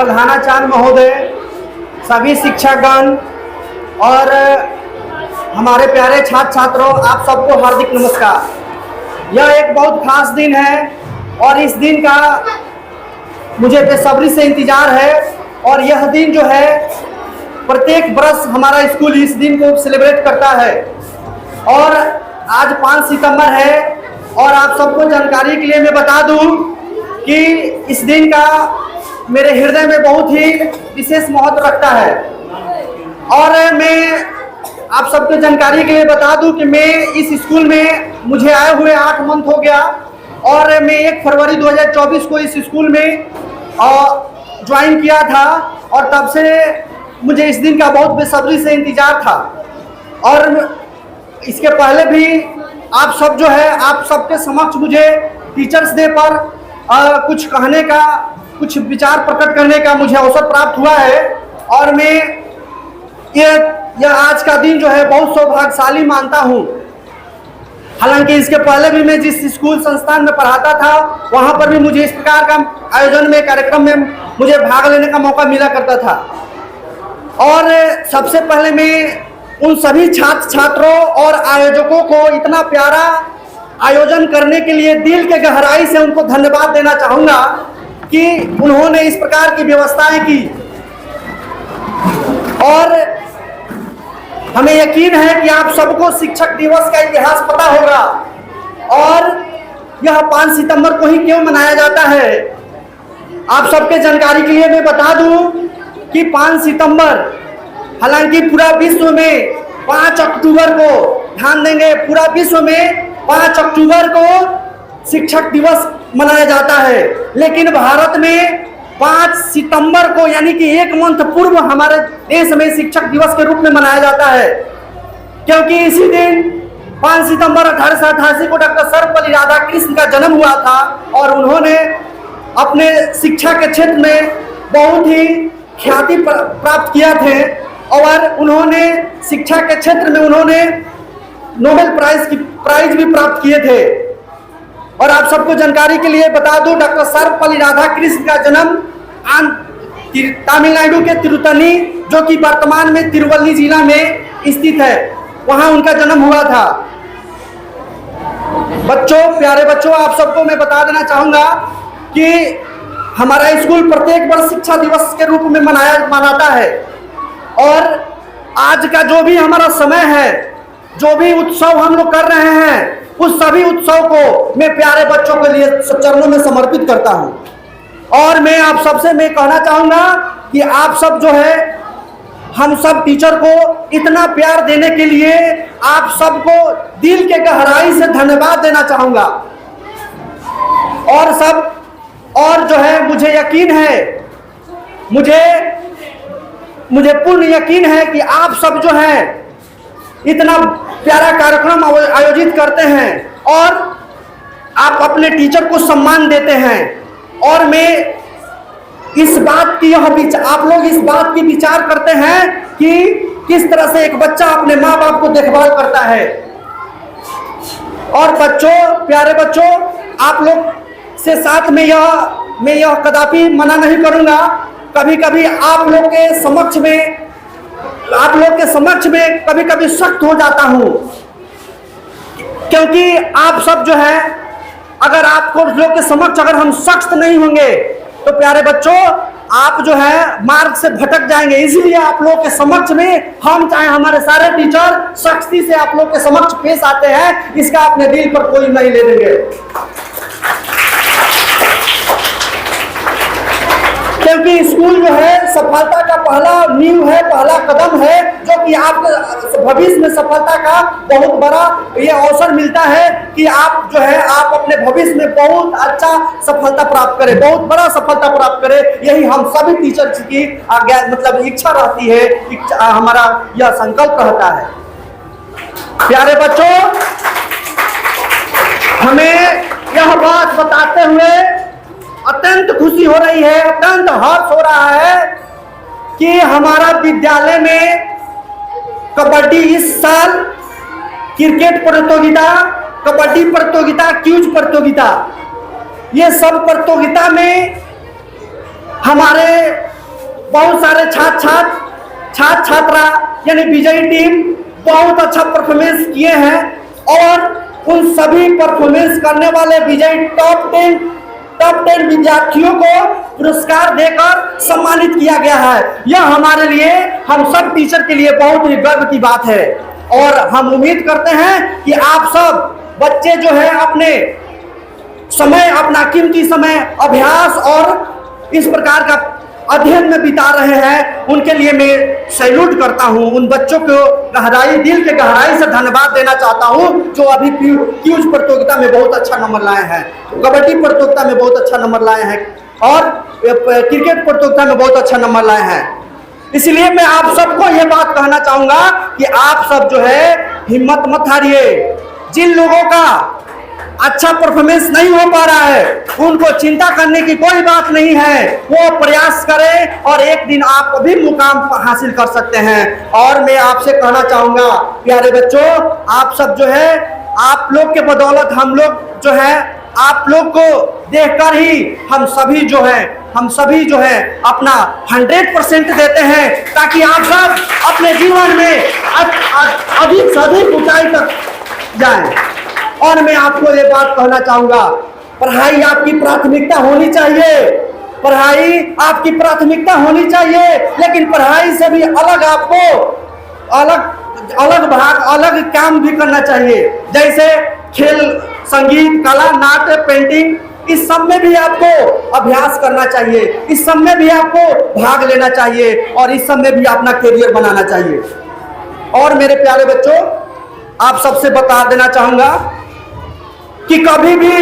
प्रधानाचार्य महोदय, सभी शिक्षकगण और हमारे प्यारे छात्र छात्रों, आप सबको हार्दिक नमस्कार। यह एक बहुत खास दिन है और इस दिन का मुझे बेसब्री से इंतजार है। और यह दिन जो है प्रत्येक वर्ष हमारा स्कूल इस दिन को सेलिब्रेट करता है। और आज 5 सितंबर है और आप सबको जानकारी के लिए मैं बता दूं कि इस दिन का मेरे हृदय में बहुत ही विशेष महत्व रखता है। और मैं आप सबको जानकारी के लिए बता दूं कि मैं इस स्कूल में मुझे आए हुए 8 मंथ हो गया और मैं 1 फरवरी 2024 को इस स्कूल में ज्वाइन किया था और तब से मुझे इस दिन का बहुत बेसब्री से इंतजार था। और इसके पहले भी आप सब जो है, आप सबके समक्ष मुझे टीचर्स डे पर कुछ कहने का, कुछ विचार प्रकट करने का मुझे अवसर प्राप्त हुआ है। और मैं यह आज का दिन जो है बहुत सौभाग्यशाली मानता हूँ। हालांकि इसके पहले भी मैं जिस स्कूल संस्थान में पढ़ाता था वहाँ पर भी मुझे इस प्रकार का आयोजन में, कार्यक्रम में मुझे भाग लेने का मौका मिला करता था। और सबसे पहले मैं उन सभी छात्र छात्रों और आयोजकों को इतना प्यारा आयोजन करने के लिए दिल के गहराई से उनको धन्यवाद देना चाहूँगा कि उन्होंने इस प्रकार की व्यवस्थाएं की। और हमें यकीन है कि आप सबको शिक्षक दिवस का इतिहास पता होगा और यह 5 सितंबर को ही क्यों मनाया जाता है। आप सबके जानकारी के लिए मैं बता दूं कि 5 सितंबर, हालांकि पूरा विश्व में 5 अक्टूबर को, ध्यान देंगे, पूरा विश्व में 5 अक्टूबर को शिक्षक दिवस मनाया जाता है, लेकिन भारत में 5 सितंबर को यानी कि 1 मंथ पूर्व हमारे देश में शिक्षक दिवस के रूप में मनाया जाता है। क्योंकि इसी दिन 5 सितंबर 1888 को डॉक्टर सर्वपल्ली राधाकृष्ण का जन्म हुआ था और उन्होंने अपने शिक्षा के क्षेत्र में बहुत ही ख्याति प्राप्त किया थे। और उन्होंने शिक्षा के क्षेत्र में उन्होंने नोबेल प्राइज भी प्राप्त किए थे। और आप सबको जानकारी के लिए बता दूं, डॉक्टर सर्वपल्ली राधाकृष्ण का जन्म तमिलनाडु के तिरुतनी, जो कि वर्तमान में तिरुवल्ली जिला में स्थित है, वहां उनका जन्म हुआ था। बच्चों, प्यारे बच्चों, आप सबको मैं बता देना चाहूंगा कि हमारा स्कूल प्रत्येक वर्ष शिक्षा दिवस के रूप में मनाता है। और आज का जो भी हमारा समय है, जो भी उत्सव हम लोग कर रहे हैं, उस सभी उत्सव को मैं प्यारे बच्चों के लिए चरणों में समर्पित करता हूं। और मैं आप सबसे मैं कहना चाहूंगा कि आप सब जो है, हम सब टीचर को इतना प्यार देने के लिए आप सबको दिल के गहराई से धन्यवाद देना चाहूंगा। और जो है, मुझे यकीन है, मुझे पूर्ण यकीन है कि आप सब जो है इतना प्यारा कार्यक्रम आयोजित करते हैं और आप अपने टीचर को सम्मान देते हैं। और मैं इस बात की आप लोग इस बात की विचार करते हैं कि किस तरह से एक बच्चा अपने माँ बाप को देखभाल करता है। और बच्चों, प्यारे बच्चों, आप लोग से साथ में मैं यह कदापि मना नहीं करूंगा। कभी कभी आप लोग के समक्ष में कभी कभी सख्त हो जाता हूं, क्योंकि आप सब जो है, अगर आपको लोग के समक्ष अगर हम सख्त नहीं होंगे तो प्यारे बच्चों आप जो है मार्ग से भटक जाएंगे। इसलिए आप लोग के समक्ष में हम चाहे हमारे सारे टीचर सख्ती से आप लोग के समक्ष पेश आते हैं, इसका अपने दिल पर कोई नहीं ले लेंगे। क्योंकि स्कूल जो है सफलता का पहला नींव है, पहला कदम है, जो कि आपको भविष्य में सफलता का बहुत बड़ा ये अवसर मिलता है कि आप जो है आप अपने भविष्य में बहुत अच्छा सफलता प्राप्त करें, बहुत बड़ा सफलता प्राप्त करें। यही हम सभी टीचर्स की मतलब इच्छा रहती है, हमारा यह संकल्प रहता है। प्यारे बच्चों, हमें यह बात बताते हुए अत्यंत खुशी हो रही है, अत्यंत हर्ष हो रहा है कि हमारा विद्यालय में कबड्डी इस साल, क्रिकेट प्रतियोगिता, कबड्डी प्रतियोगिता, क्विज प्रतियोगिता, ये सब प्रतियोगिता में हमारे बहुत सारे छात्र छात्रा यानी विजयी टीम बहुत अच्छा परफॉर्मेंस किए हैं और उन सभी परफॉर्मेंस करने वाले विजयी टॉप 10 विद्यार्थियों को पुरस्कार देकर सम्मानित किया गया है। यह हमारे लिए, हम सब टीचर के लिए बहुत ही गर्व की बात है और हम उम्मीद करते हैं कि आप सब बच्चे जो है अपने समय, अपना कीमती समय अभ्यास और इस प्रकार का अध्ययन में बिता रहे हैं, उनके लिए मैं सैल्यूट करता हूं। उन बच्चों को दिल के गहराई से धन्यवाद देना चाहता हूं जो अभी क्यूज प्रतियोगिता में बहुत अच्छा नंबर लाए हैं, कबड्डी प्रतियोगिता में बहुत अच्छा नंबर लाए हैं और क्रिकेट प्रतियोगिता में बहुत अच्छा नंबर लाए हैं। इसलिए मैं आप सबको यह बात कहना चाहूंगा कि आप सब जो है हिम्मत मत हारिए। जिन लोगों का अच्छा परफॉर्मेंस नहीं हो पा रहा है उनको चिंता करने की कोई बात नहीं है, वो प्रयास करें और एक दिन आप भी मुकाम हासिल कर सकते हैं। और मैं आपसे कहना चाहूंगा प्यारे बच्चों, आप सब जो है, आप लोग के बदौलत हम लोग जो है, आप लोग को देखकर ही हम सभी जो है अपना 100% देते हैं ताकि आप सब अपने जीवन में अधिक से अधिक ऊंचाई तक जाएं। और मैं आपको ये बात कहना चाहूंगा, पढ़ाई आपकी प्राथमिकता होनी चाहिए, पढ़ाई आपकी प्राथमिकता होनी चाहिए, लेकिन पढ़ाई से भी अलग आपको अलग काम भी करना चाहिए, जैसे खेल, संगीत, कला, नाट्य, पेंटिंग, इस सब में भी आपको अभ्यास करना चाहिए, इस सब में भी आपको भाग लेना चाहिए और इस सब में भी अपना करियर बनाना चाहिए। और मेरे प्यारे बच्चों, आप सबसे बता देना चाहूंगा कि कभी भी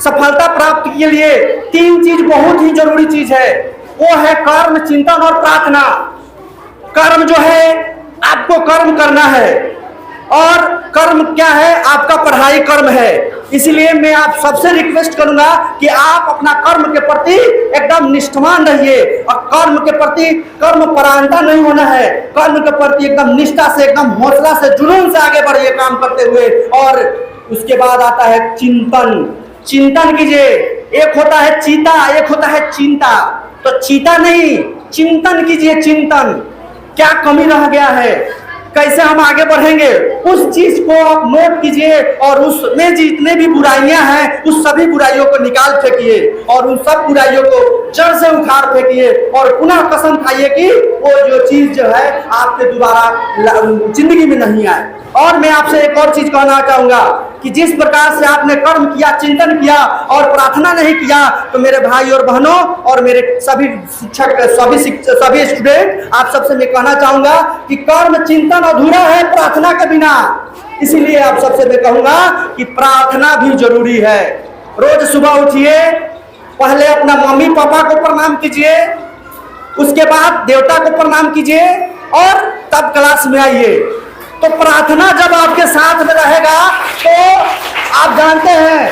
सफलता प्राप्ति के लिए 3 चीज बहुत ही जरूरी चीज है, वो है कर्म, चिंतन और प्रार्थना। कर्म जो है, आपको कर्म करना है और कर्म क्या है, आपका पढ़ाई कर्म है। इसलिए मैं आप सबसे रिक्वेस्ट करूंगा कि आप अपना कर्म के प्रति एकदम निष्ठावान रहिए और कर्म के प्रति कर्म परायणता नहीं होना है, कर्म के प्रति एकदम निष्ठा से, एकदम हौसला से, जुनून से आगे बढ़िए काम करते हुए। और उसके बाद आता है चिंतन कीजिए। एक होता है चीता, एक होता है चिंता, तो चीता नहीं, चिंतन कीजिए। चिंतन, क्या कमी रह गया है, कैसे हम आगे बढ़ेंगे, उस चीज को आप नोट कीजिए और उसमें जितने भी बुराइयां हैं उस सभी बुराइयों को निकाल फेंकिए और उन सब बुराइयों को जड़ से उखाड़ फेंकिए और पुनः कसम खाइए कि वो जो चीज जो है आपके दोबारा जिंदगी में नहीं आए। और मैं आपसे एक और चीज कहना चाहूंगा कि जिस प्रकार से आपने कर्म किया, चिंतन किया और प्रार्थना नहीं किया, तो मेरे भाई और बहनों और मेरे सभी शिक्षक, सभी स्टूडेंट, आप सबसे मैं कहना चाहूंगा कि कर्म चिंतन अधूरा है प्रार्थना के बिना। इसीलिए आप सबसे मैं कहूंगा कि प्रार्थना भी जरूरी है। रोज सुबह उठिए, पहले अपना मम्मी पापा को प्रणाम कीजिए, उसके बाद देवता को प्रणाम कीजिए और तब क्लास में आइए। तो प्रार्थना जब आपके साथ में रहेगा तो आप जानते हैं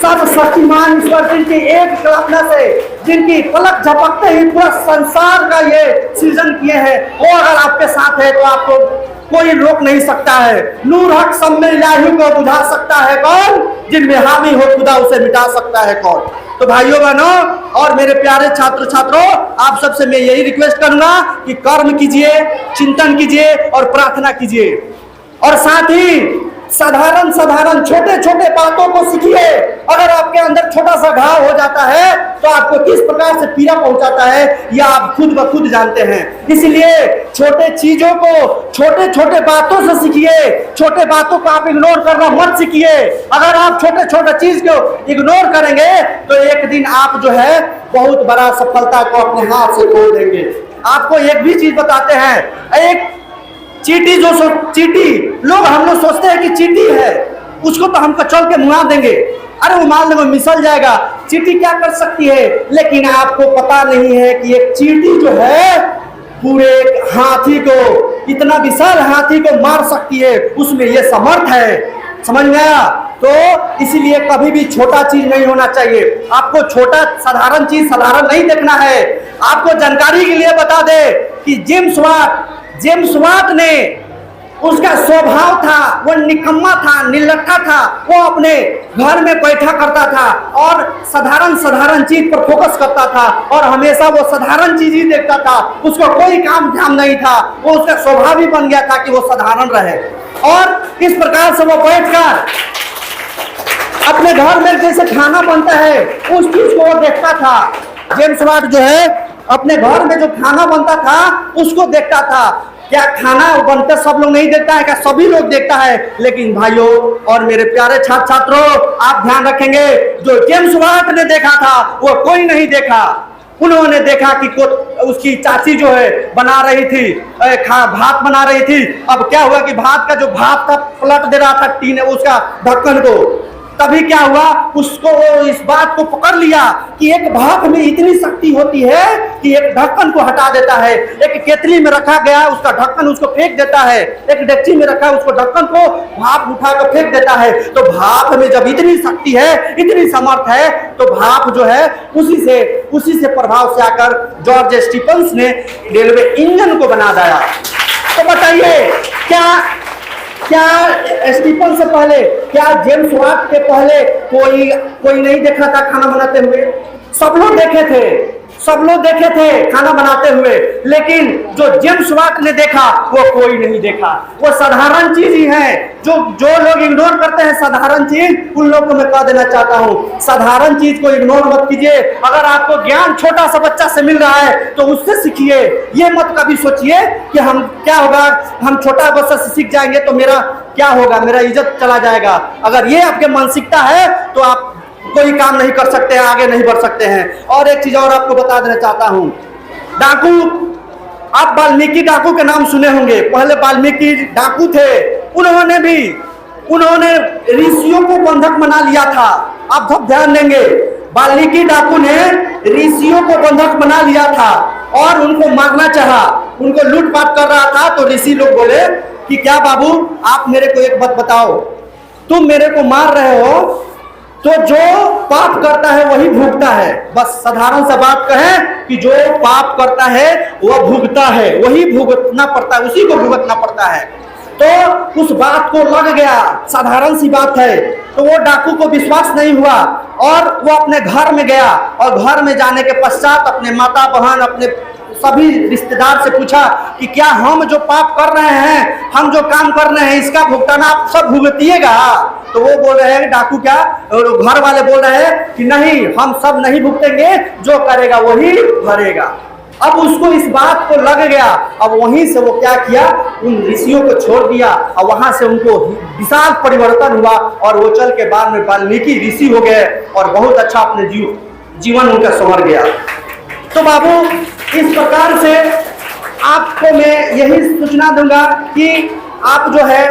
सब शक्तिमान ईश्वर जिनकी एक कल्पना से, जिनकी पलक झपकते ही पूरा संसार का ये सृजन किए हैं, वो अगर आपके साथ है तो आपको कोई रोक नहीं सकता है। नूर हक सब में इलाही को बुझा सकता है कौन, जिनमें हामी हो खुदा उसे मिटा सकता है कौन। तो भाइयों बहनों और मेरे प्यारे छात्र छात्रों, आप सबसे मैं यही रिक्वेस्ट करूंगा कि कर्म कीजिए, चिंतन कीजिए और प्रार्थना कीजिए और साथ ही साधारण छोटे छोटे बातों को सीखिए। अगर आपके अंदर छोटा सा घाव हो जाता है तो आपको किस प्रकार से पीड़ा पहुंचाता है यह आप खुद ब खुद जानते हैं। इसलिए छोटे चीजों को छोटे छोटे बातों से सीखिए, छोटे बातों को आप इग्नोर करना मत सीखिए। अगर आप छोटे छोटे चीज को इग्नोर करेंगे तो एक दिन आप जो है बहुत बड़ा सफलता को अपने हाथ से खो देंगे। आपको एक भी चीज बताते हैं, एक चींटी चींटी लोग हम लोग सोचते हैं कि चींटी है, उसको तो हमको चल के मुआ देंगे, अरे वो मान लो मिसल जाएगा, चींटी क्या कर सकती है। लेकिन आपको पता नहीं है कि एक चींटी जो है पूरे हाथी को, इतना विशाल हाथी को मार सकती है, उसमें ये समर्थ है। समझ गया? तो इसीलिए कभी भी छोटा चीज नहीं होना चाहिए। आपको छोटा साधारण चीज साधारण नहीं देखना है। आपको जानकारी के लिए बता दे कि जेम्स वाट ने उसका स्वभाव था, वो निकम्मा था, निर्लज्जा था। वो अपने घर में बैठा करता था और साधारण साधारण चीज पर फोकस करता था और हमेशा वो साधारण चीज ही देखता था। उसको कोई काम ध्यान नहीं था। वो उसका स्वभाव ही बन गया था कि वो साधारण रहे और इस प्रकार से वो बैठकर अपने घर में जैसे खाना बनता है उस चीज को वो देखता था। जेम्स वाट जो है अपने घर में जो खाना बनता था उसको देखता था। क्या खाना बनते सब लोग नहीं देखता है? क्या सभी लोग देखता है? लेकिन भाइयों और मेरे प्यारे छात्र छात्रों, आप ध्यान रखेंगे, जो जेम्स वाट ने देखा था वो कोई नहीं देखा। उन्होंने देखा कि उसकी चाची जो है बना रही थी, भात बना रही थी। अब क्या हुआ कि भात का जो भाप था पलट दे रहा था टीन उसका ढक्कन को। तभी क्या हुआ, उसको इस बात को पकड़ लिया कि एक भाप में इतनी शक्ति होती है कि एक ढक्कन को हटा देता है। एक केतली में रखा गया उसका ढक्कन उसको फेंक देता है, एक डेगची में रखा उसको ढक्कन को भाप उठाकर फेंक देता है। तो भाप में जब इतनी शक्ति है, इतनी समर्थ है, तो भाप जो है उसी से प्रभाव से आकर जॉर्ज स्टीफंस ने रेलवे इंजन को बना दिया। तो बताइए, क्या स्टीफन से पहले, क्या जेम्स वाट के पहले कोई नहीं देखा था खाना बनाते हुए? सब लोग देखे थे खाना बनाते हुए, लेकिन जो जेम्स वाट ने देखा वो कोई नहीं देखा। वो साधारण चीज ही है। जो लोग इग्नोर करते हैं साधारण चीज, उन लोगों को मैं कह देना चाहता हूँ, साधारण चीज को इग्नोर मत कीजिए। अगर आपको ज्ञान छोटा सा बच्चा से मिल रहा है तो उससे सीखिए। ये मत कभी सोचिए कि हम क्या होगा, हम छोटा बच्चा से सीख जाएंगे तो मेरा क्या होगा, मेरा इज्जत चला जाएगा। अगर ये आपके मानसिकता है तो आप कोई काम नहीं कर सकते हैं, आगे नहीं बढ़ सकते हैं। और एक चीज और आपको बता देना चाहता हूं, डाकू, आप वाल्मीकि डाकू के नाम सुने होंगे। पहले वाल्मीकि डाकू थे, उन्होंने ऋषियों को बंधक बना लिया था। आप सब ध्यान देंगे, वाल्मीकि डाकू ने ऋषियों को बंधक बना लिया था और उनको मारना चाहा, उनको लूटपाट कर रहा था। तो ऋषि लोग बोले कि क्या बाबू, आप मेरे को एक बात बताओ, तुम मेरे को मार रहे हो तो जो पाप करता है वही भुगता है। बस साधारण सा बात कहें कि जो पाप करता है वह भुगता है, वही भुगतना पड़ता है, उसी को भुगतना पड़ता है। तो उस बात को लग गया, साधारण सी बात है। तो वो डाकू को विश्वास नहीं हुआ और वो अपने घर में गया और घर में जाने के पश्चात अपने माता बहन, अपने सभी रिश्तेदार से पूछा कि क्या हम जो पाप कर रहे हैं, हम जो काम कर रहे हैं, इसका भुगतान आप सब भुगतिएगा? तो वो बोल रहे हैं, डाकू क्या, घर वाले बोल रहे हैं कि नहीं, हम सब नहीं भुगतेंगे, जो करेगा वही भरेगा। अब उसको इस बात को लग गया। अब वहीं से वो क्या किया, उन ऋषियों को छोड़ दिया और वहां से उनको विशाल परिवर्तन हुआ और वो चल के बाद में वाल्मीकि ऋषि हो गए और बहुत अच्छा अपने जीवन उनका संवर गया। तो बाबू, इस प्रकार से आपको मैं यही सूचना दूंगा कि आप जो है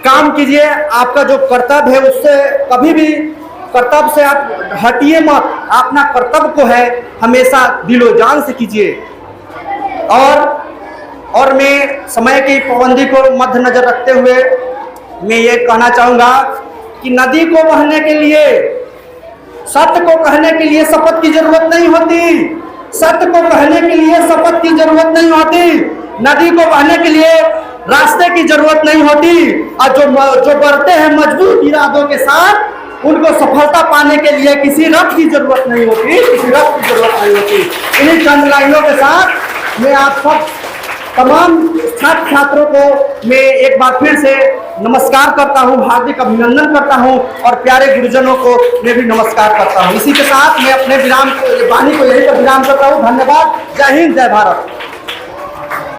काम कीजिए, आपका जो कर्तव्य है उससे कभी भी कर्तव्य से आप हटिए मत। अपना कर्तव्य को है हमेशा दिलो जान से कीजिए। और मैं समय की पाबंदी को मद्देनजर रखते हुए मैं ये कहना चाहूंगा कि नदी को बहने के लिए, सत्य को कहने के लिए शपथ की जरूरत नहीं होती। सत्य को कहने के लिए शपथ की जरूरत नहीं होती। नदी को बहने के लिए रास्ते की जरूरत नहीं होती। और जो बढ़ते हैं मजबूत इरादों के साथ, उनको सफलता पाने के लिए किसी रथ की जरूरत नहीं होती, किसी रथ की जरूरत नहीं होती। इन्हीं चंद लाइनों के साथ मैं आप सब तमाम छात्र छात्रों को मैं एक बार फिर से नमस्कार करता हूं, हार्दिक अभिनंदन करता हूं और प्यारे गुरुजनों को मैं भी नमस्कार करता हूं। इसी के साथ मैं अपने वाणी को यहीं पर विराम करता हूं। धन्यवाद। जय हिंद, जय भारत।